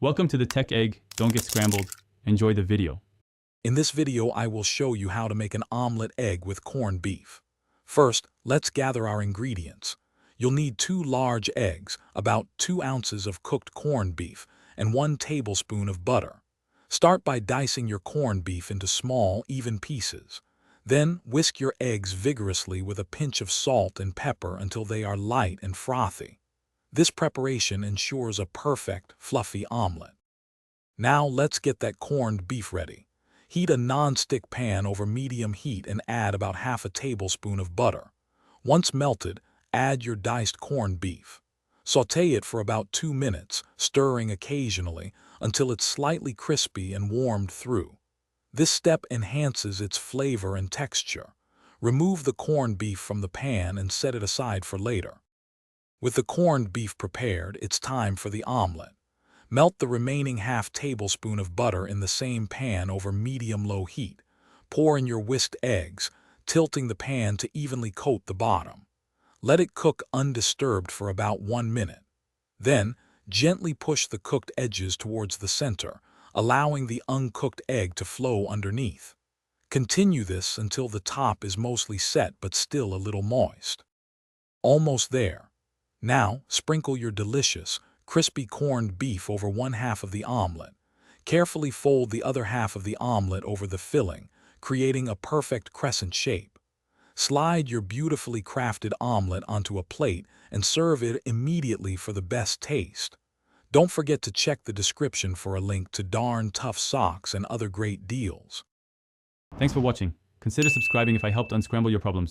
Welcome to the Tech Egg. Don't get scrambled. Enjoy the video. In this video, I will show you how to make an omelet egg with corned beef. First, let's gather our ingredients. You'll need 2 large eggs, about 2 ounces of cooked corned beef, and 1 tablespoon of butter. Start by dicing your corned beef into small, even pieces. Then, whisk your eggs vigorously with a pinch of salt and pepper until they are light and frothy. This preparation ensures a perfect, fluffy omelet. Now let's get that corned beef ready. Heat a non-stick pan over medium heat and add about half a tablespoon of butter. Once melted, add your diced corned beef. Sauté it for about 2 minutes, stirring occasionally until it's slightly crispy and warmed through. This step enhances its flavor and texture. Remove the corned beef from the pan and set it aside for later. With the corned beef prepared, it's time for the omelet. Melt the remaining half tablespoon of butter in the same pan over medium-low heat. Pour in your whisked eggs, tilting the pan to evenly coat the bottom. Let it cook undisturbed for about 1 minute. Then, gently push the cooked edges towards the center, allowing the uncooked egg to flow underneath. Continue this until the top is mostly set but still a little moist. Almost there. Now, sprinkle your delicious, crispy corned beef over 1/2 of the omelet. Carefully fold the other half of the omelet over the filling, creating a perfect crescent shape. Slide your beautifully crafted omelet onto a plate and serve it immediately for the best taste. Don't forget to check the description for a link to Darn Tough socks and other great deals. Thanks for watching. Consider subscribing if I helped unscramble your problems.